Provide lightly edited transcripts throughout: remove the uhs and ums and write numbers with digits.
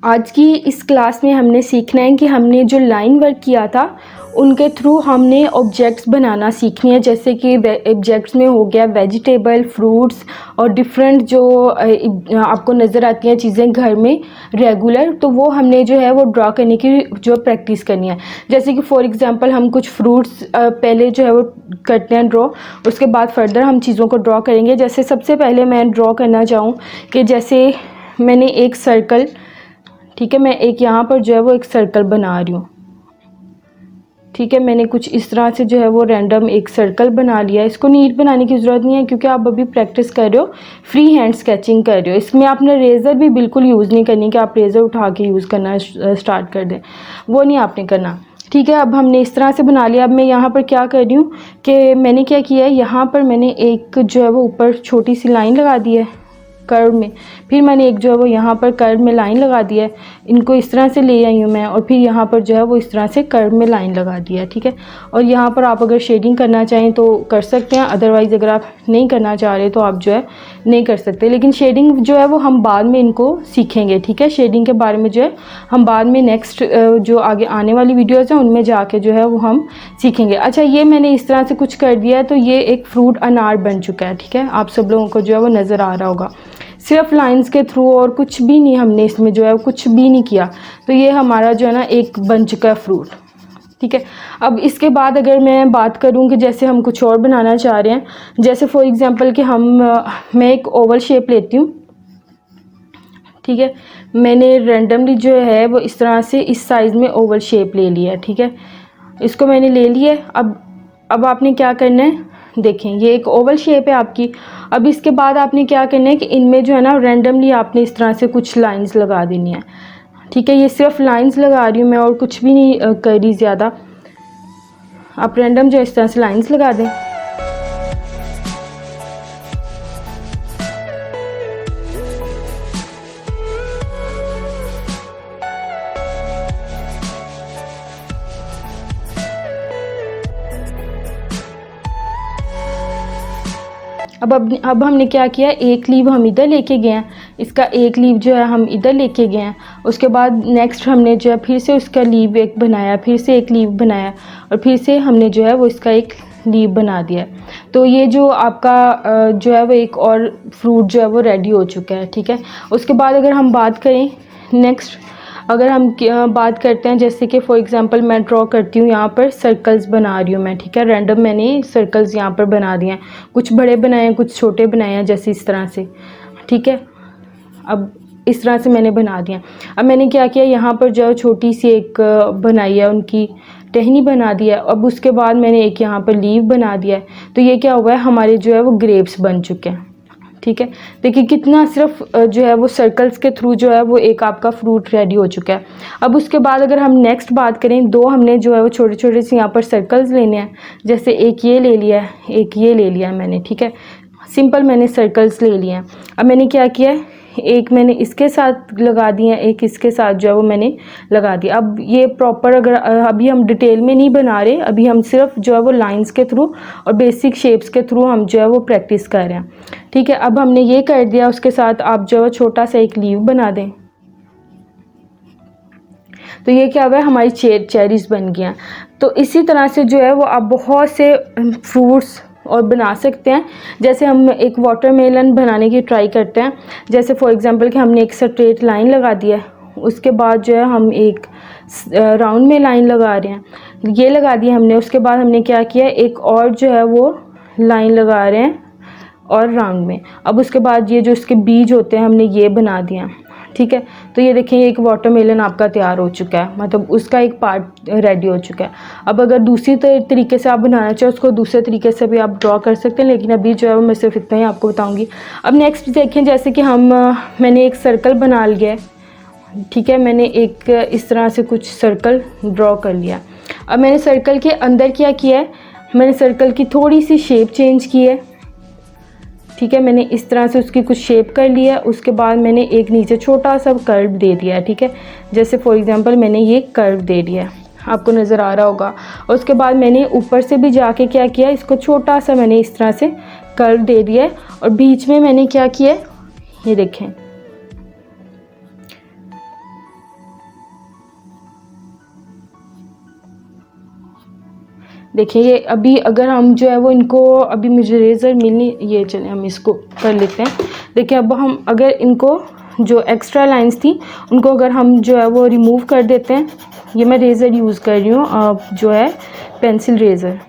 आज की इस क्लास में हमने सीखना है कि हमने जो लाइन वर्क किया था उनके थ्रू हमने ऑब्जेक्ट्स बनाना सीखनी है। जैसे कि ऑब्जेक्ट्स में हो गया वेजिटेबल, फ्रूट्स और डिफरेंट जो आपको नज़र आती हैं चीज़ें घर में रेगुलर, तो वो हमने जो है वो ड्रा करने की जो प्रैक्टिस करनी है। जैसे कि फॉर एग्जांपल हम कुछ फ्रूट्स पहले जो है वो करते हैं ड्रॉ, उसके बाद फर्दर हम चीज़ों को ड्रॉ करेंगे। जैसे सबसे पहले मैं ड्रॉ करना चाहूँ कि जैसे मैंने एक सर्कल, ठीक है, मैं एक यहाँ पर जो है वो एक सर्कल बना रही हूँ। ठीक है, मैंने कुछ इस तरह से जो है वो रैंडम एक सर्कल बना लिया। इसको नीट बनाने की ज़रूरत नहीं है क्योंकि आप अभी प्रैक्टिस कर रहे हो, फ्री हैंड स्केचिंग कर रहे हो। इसमें आपने रेज़र भी बिल्कुल यूज़ नहीं करनी कि आप रेज़र उठा के यूज़ करना स्टार्ट कर दें, वो नहीं आपने करना। ठीक है, अब हमने इस तरह से बना लिया। अब मैं यहाँ पर क्या कर रही हूँ कि मैंने क्या किया है, यहाँ पर मैंने एक जो है वो ऊपर छोटी सी लाइन लगा दी है कर्व में, फिर मैंने एक जो है वो यहाँ पर कर्व में लाइन लगा दी है। इनको इस तरह से ले आई हूँ मैं और फिर यहाँ पर जो है वो इस तरह से कर्व में लाइन लगा दी है। ठीक है, और यहाँ पर आप अगर शेडिंग करना चाहें तो कर सकते हैं, अदरवाइज़ अगर आप नहीं करना चाह रहे तो आप जो है नहीं कर सकते। लेकिन शेडिंग जो है वो हम बाद में इनको सीखेंगे। ठीक है, शेडिंग के बारे में जो है हम बाद में नेक्स्ट जो आगे आने वाली वीडियोज़ हैं उनमें जाके जो है वो हम सीखेंगे। अच्छा, ये मैंने इस तरह से कुछ कर दिया है तो ये एक फ्रूट अनार बन चुका है। ठीक है, आप सब लोगों को जो है वो नज़र आ रहा होगा, सिर्फ लाइंस के थ्रू और कुछ भी नहीं, हमने इसमें जो है कुछ भी नहीं किया। तो ये हमारा जो है ना एक बन चुका है फ्रूट। ठीक है, अब इसके बाद अगर मैं बात करूं कि जैसे हम कुछ और बनाना चाह रहे हैं, जैसे फॉर एग्जांपल कि मैं एक ओवल शेप लेती हूँ। ठीक है, मैंने रैंडमली जो है वो इस तरह से इस साइज़ में ओवल शेप ले लिया है। ठीक है, इसको मैंने ले लिया। अब आपने क्या करना है, देखें ये एक ओवल शेप है आपकी। अब इसके बाद आपने क्या करना है कि इनमें जो है ना रैंडमली आपने इस तरह से कुछ लाइंस लगा देनी है। ठीक है, ये सिर्फ लाइंस लगा रही हूँ मैं और कुछ भी नहीं कर रही ज़्यादा। आप रैंडम जो इस तरह से लाइंस लगा दें। अब हमने क्या किया, एक लीव हम इधर लेके गए हैं, इसका एक लीव जो है हम इधर लेके गए हैं। उसके बाद नेक्स्ट हमने जो है फिर से उसका लीव एक बनाया, फिर से एक लीव बनाया और फिर से हमने जो है वो इसका एक लीव बना दिया। तो ये जो आपका जो है वो एक और फ्रूट जो है वो रेडी हो चुका है। ठीक है, उसके बाद अगर हम बात करें नेक्स्ट, अगर हम बात करते हैं जैसे कि फॉर एग्जांपल मैं ड्रॉ करती हूँ, यहाँ पर सर्कल्स बना रही हूँ मैं। ठीक है, रैंडम मैंने सर्कल्स यहाँ पर बना दिए हैं, कुछ बड़े बनाए हैं कुछ छोटे बनाए हैं, जैसे इस तरह से। ठीक है, अब इस तरह से मैंने बना दिया। अब मैंने क्या किया, यहाँ पर जो छोटी सी एक बनाई है, उनकी टहनी बना दिया। अब उसके बाद मैंने एक यहाँ पर लीव बना दिया है। तो ये क्या हुआ है, हमारे जो है वो ग्रेप्स बन चुके हैं। ठीक है, देखिए कितना सिर्फ जो है वो सर्कल्स के थ्रू जो है वो एक आपका फ्रूट रेडी हो चुका है। अब उसके बाद अगर हम नेक्स्ट बात करें, दो हमने जो है वो छोटे छोटे से यहाँ पर सर्कल्स लेने हैं। जैसे एक ये ले लिया है, एक ये ले लिया है मैंने। ठीक है, सिंपल मैंने सर्कल्स ले लिए हैं। अब मैंने क्या किया है, एक मैंने इसके साथ लगा दिया, एक इसके साथ जो है वो मैंने लगा दिया। अब ये प्रॉपर अगर अभी हम डिटेल में नहीं बना रहे, अभी हम सिर्फ जो है वो लाइंस के थ्रू और बेसिक शेप्स के थ्रू हम जो है वो प्रैक्टिस कर रहे हैं। ठीक है, अब हमने ये कर दिया, उसके साथ आप जो है छोटा सा एक लीव बना दें। तो ये क्या हुआ है, हमारी चेरीज बन गया। तो इसी तरह से जो है वो आप बहुत से फ्रूट्स और बना सकते हैं। जैसे हम एक वाटरमेलन बनाने की ट्राई करते हैं। जैसे फॉर एग्जांपल कि हमने एक स्ट्रेट लाइन लगा दिया है, उसके बाद जो है हम एक राउंड में लाइन लगा रहे हैं, ये लगा दी हमने। उसके बाद हमने क्या किया, एक और जो है वो लाइन लगा रहे हैं और राउंड में। अब उसके बाद ये जो इसके बीज होते हैं हमने ये बना दिया। ठीक है, तो ये देखें एक वाटरमेलन आपका तैयार हो चुका है, मतलब उसका एक पार्ट रेडी हो चुका है। अब अगर दूसरी तरीके से आप बनाना चाहो उसको दूसरे तरीके से भी आप ड्रॉ कर सकते हैं, लेकिन अभी जो है मैं सिर्फ इतना ही आपको बताऊंगी। अब नेक्स्ट देखें, जैसे कि मैंने एक सर्कल बना लिया है। ठीक है, मैंने एक इस तरह से कुछ सर्कल ड्रॉ कर लिया। अब मैंने सर्कल के अंदर क्या किया है, मैंने सर्कल की थोड़ी सी शेप चेंज की है। ठीक है, मैंने इस तरह से उसकी कुछ शेप कर लिया। उसके बाद मैंने एक नीचे छोटा सा कर्व दे दिया है। ठीक है, जैसे फॉर एग्जांपल मैंने ये कर्व दे दिया है, आपको नज़र आ रहा होगा। और उसके बाद मैंने ऊपर से भी जाके क्या किया, इसको छोटा सा मैंने इस तरह से कर्व दे दिया है। और बीच में मैंने क्या किया, ये देखें देखिए ये अभी अगर हम जो है वो इनको, अभी मुझे रेज़र मिलनी, ये चले हम इसको कर लेते हैं। देखिए अब हम अगर इनको जो एक्स्ट्रा लाइंस थी उनको अगर हम जो है वो रिमूव कर देते हैं। ये मैं रेज़र यूज़ कर रही हूँ जो है पेंसिल रेज़र,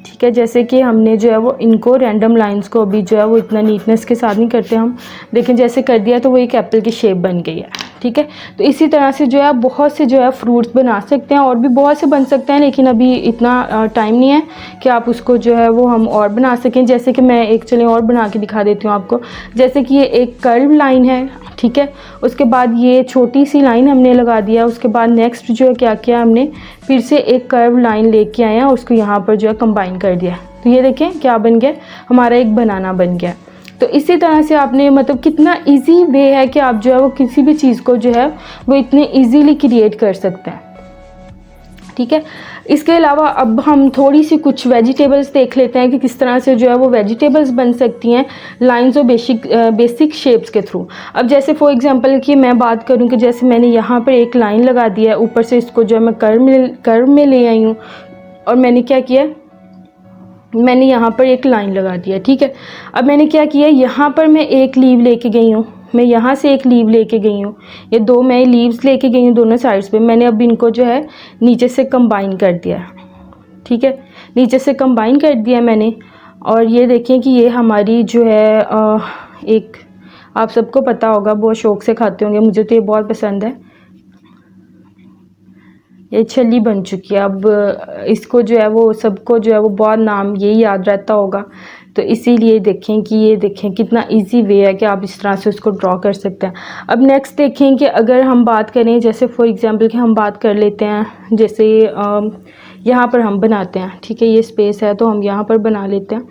ठीक है। जैसे कि हमने जो है वो इनको रैंडम लाइंस को अभी जो है वो इतना नीटनेस के साथ नहीं करते हम, लेकिन जैसे कर दिया तो वो एक एप्पल की शेप बन गई है, ठीक है। तो इसी तरह से जो है बहुत से जो है फ्रूट्स बना सकते हैं, और भी बहुत से बन सकते हैं, लेकिन अभी इतना टाइम नहीं है कि आप उसको जो है वो हम और बना सकें। जैसे कि मैं एक चलें और बना के दिखा देती हूँ आपको। जैसे कि ये एक कर्व लाइन है, ठीक है। उसके बाद ये छोटी सी लाइन हमने लगा दिया, उसके बाद नेक्स्ट जो है क्या किया हमने, फिर से एक कर्व लाइन लेके आए हैं और उसको यहाँ पर जो है कंबाइन कर दिया। तो ये देखें क्या बन गया, हमारा एक बनाना बन गया। तो इसी तरह से आपने मतलब कितना इजी वे है कि आप जो है वो किसी भी चीज़ को जो है वो इतने इजीली क्रिएट कर सकते हैं, ठीक है। इसके अलावा अब हम थोड़ी सी कुछ वेजिटेबल्स देख लेते हैं कि किस तरह से जो है वो वेजिटेबल्स बन सकती हैं लाइंस और बेसिक शेप्स के थ्रू। अब जैसे फॉर एग्जांपल कि मैं बात करूं कि जैसे मैंने यहाँ पर एक लाइन लगा दिया है, ऊपर से इसको जो है मैं कर्व में ले आई हूँ, और मैंने क्या किया, मैंने यहाँ पर एक लाइन लगा दिया, ठीक है। अब मैंने क्या किया, यहाँ पर मैं एक लीव लेके गई हूँ, मैं यहाँ से एक लीव लेके गई हूँ, ये दो मैं लीव्स लेके गई हूँ दोनों साइड्स पे। मैंने अब इनको जो है नीचे से कंबाइन कर दिया, ठीक है, नीचे से कंबाइन कर दिया मैंने। और ये देखें कि ये हमारी जो है एक, आप सबको पता होगा, बहुत शौक़ से खाते होंगे, मुझे तो ये बहुत पसंद है, ये छली बन चुकी है। अब इसको जो है वो सबको जो है वो बहुत नाम यही याद रहता होगा, तो इसीलिए देखें कि ये देखें कितना इजी वे है कि आप इस तरह से उसको ड्रॉ कर सकते हैं। अब नेक्स्ट देखें कि अगर हम बात करें, जैसे फॉर एग्जांपल कि हम बात कर लेते हैं, जैसे यहाँ पर हम बनाते हैं, ठीक है, ये स्पेस है तो हम यहाँ पर बना लेते हैं।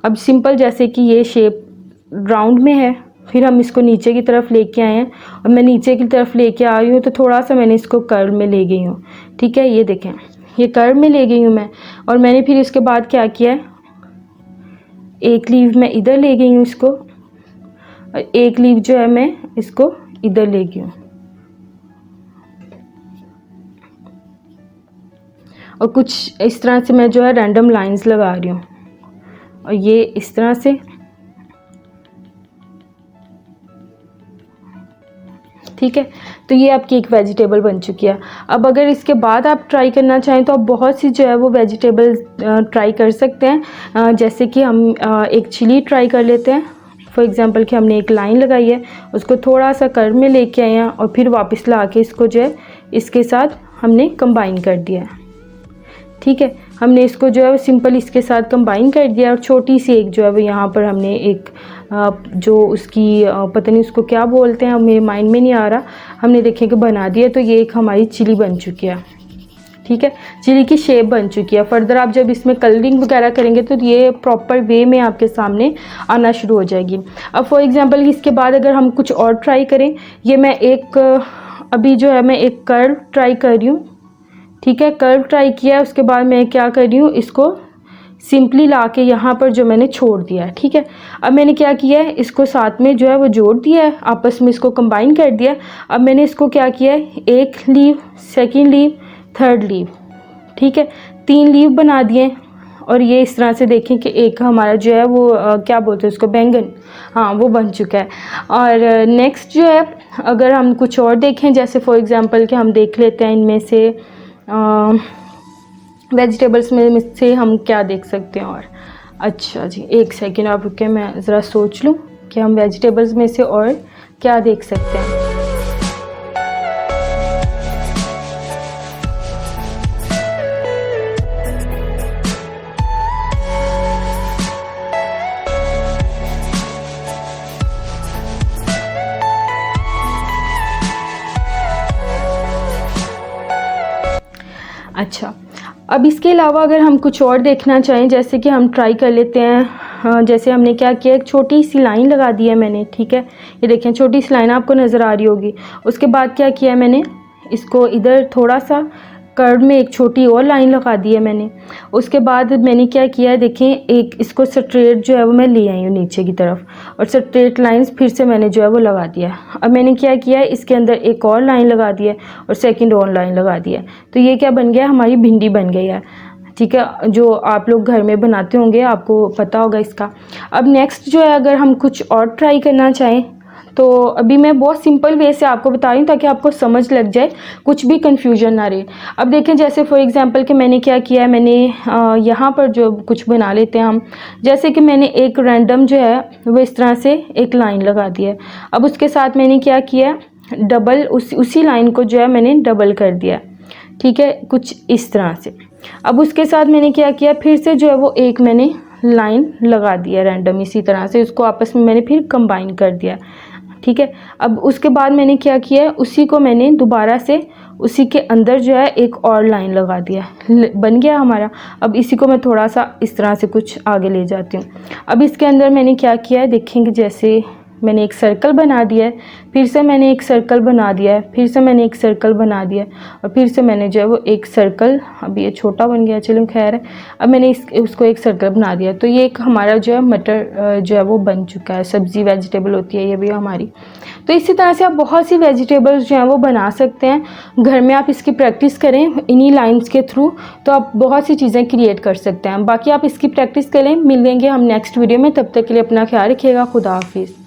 अब सिंपल जैसे कि ये शेप राउंड में है, फिर हम इसको नीचे की तरफ लेके आए हैं, और मैं नीचे की तरफ लेके आ रही हूँ तो थोड़ा सा मैंने इसको कर्व में ले गई हूँ, ठीक है। ये देखें ये कर्व में ले गई हूँ मैं, और मैंने फिर इसके बाद क्या किया है, एक लीव मैं इधर ले गई हूँ इसको, और एक लीव जो है मैं इसको इधर ले गई हूँ, और कुछ इस तरह से मैं जो है रैंडम लाइंस लगा रही हूँ, और ये इस तरह से, ठीक है। तो ये आपकी एक वेजिटेबल बन चुकी है। अब अगर इसके बाद आप ट्राई करना चाहें तो आप बहुत सी जो है वो वेजिटेबल ट्राई कर सकते हैं। जैसे कि हम एक चिली ट्राई कर लेते हैं। फॉर एग्जांपल कि हमने एक लाइन लगाई है, उसको थोड़ा सा कर्व में लेके आए हैं, और फिर वापस ला के इसको जो है इसके साथ हमने कंबाइन कर दिया है, ठीक है। हमने इसको जो है वो सिंपल इसके साथ कंबाइन कर दिया, और छोटी सी एक जो है वो यहाँ पर हमने एक जो उसकी पता नहीं उसको क्या बोलते हैं, मेरे माइंड में नहीं आ रहा, हमने देखें कि बना दिया। तो ये एक हमारी चिली बन चुकी है, ठीक है, चिली की शेप बन चुकी है। फर्दर आप जब इसमें कलरिंग वगैरह करेंगे तो ये प्रॉपर वे में आपके सामने आना शुरू हो जाएगी। अब फॉर एग्जांपल इसके बाद अगर हम कुछ और ट्राई करें, ये मैं एक अभी जो है मैं एक कर्व ट्राई कर रही हूँ, ठीक है, कर्व ट्राई किया। उसके बाद मैं क्या कर रही हूँ, इसको सिंपली ला के यहाँ पर जो मैंने छोड़ दिया है, ठीक है। अब मैंने क्या किया है, इसको साथ में जो है वो जोड़ दिया है, आपस में इसको कंबाइन कर दिया। अब मैंने इसको क्या किया है, एक leave, second leave, third leave, ठीक है, 3 लीव बना दिए। और ये इस तरह से देखें कि एक हमारा जो है वो क्या बोलते हैं उसको, बैंगन, हाँ वो बन चुका है। और नेक्स्ट जो है अगर हम कुछ और देखें, जैसे फॉर एग्ज़ाम्पल कि हम देख लेते हैं इनमें से वेजिटेबल्स में से हम क्या देख सकते हैं। और अच्छा जी, एक सेकेंड आप रुके, मैं ज़रा सोच लूँ कि हम वेजिटेबल्स में से और क्या देख सकते हैं। अच्छा, अब इसके अलावा अगर हम कुछ और देखना चाहें, जैसे कि हम ट्राई कर लेते हैं। जैसे हमने क्या किया, एक छोटी सी लाइन लगा दी है मैंने, ठीक है, ये देखें छोटी सी लाइन आपको नज़र आ रही होगी। उसके बाद क्या किया मैंने, इसको इधर थोड़ा सा कर्व में एक छोटी और लाइन लगा दी है मैंने। उसके बाद मैंने क्या किया है, देखें एक इसको स्ट्रेट जो है वो मैं ले आई हूँ नीचे की तरफ, और स्ट्रेट लाइंस फिर से मैंने जो है वो लगा दिया। अब मैंने क्या किया है, इसके अंदर एक और लाइन लगा दी है और सेकंड और लाइन लगा दी है। तो ये क्या बन गया, हमारी भिंडी बन गई है, ठीक है, जो आप लोग घर में बनाते होंगे आपको पता होगा इसका। अब नेक्स्ट जो है, अगर हम कुछ और ट्राई करना चाहें तो अभी मैं बहुत सिंपल वे से आपको बता रही हूँ ताकि आपको समझ लग जाए, कुछ भी कंफ्यूजन ना रहे। अब देखें, जैसे फॉर एग्जांपल कि मैंने क्या किया है, मैंने यहाँ पर जो कुछ बना लेते हैं हम, जैसे कि मैंने एक रैंडम जो है वो इस तरह से एक लाइन लगा दी है। अब उसके साथ मैंने क्या किया, डबल उसी लाइन को जो है मैंने डबल कर दिया, ठीक है, कुछ इस तरह से। अब उसके साथ मैंने क्या किया, फिर से जो है वो एक मैंने लाइन लगा दिया रैंडम इसी तरह से, उसको आपस में मैंने फिर कंबाइन कर दिया, ठीक है। अब उसके बाद मैंने क्या किया, उसी को मैंने दोबारा से उसी के अंदर जो है एक और लाइन लगा दिया, बन गया हमारा। अब इसी को मैं थोड़ा सा इस तरह से कुछ आगे ले जाती हूँ। अब इसके अंदर मैंने क्या किया है, देखेंगे जैसे मैंने एक सर्कल बना दिया है, फिर से मैंने एक सर्कल बना दिया है, फिर से मैंने एक सर्कल बना दिया और फिर से मैंने जो है वो एक सर्कल, अब ये छोटा बन गया, चलो खैर है, अब मैंने उसको एक सर्कल बना दिया। तो ये एक हमारा जो है मटर जो है वो बन चुका है, सब्ज़ी वेजिटेबल होती है ये भी हमारी। तो इसी तरह से आप बहुत सी वेजिटेबल्स जो हैं वो बना सकते हैं घर में। आप इसकी प्रैक्टिस करें इन्हीं लाइंस के थ्रू, तो आप बहुत सी चीज़ें क्रिएट कर सकते हैं। बाकी आप इसकी प्रैक्टिस करें, मिलेंगे हम नेक्स्ट वीडियो में, तब तक के लिए अपना ख्याल रखिएगा। खुदा हाफिज़।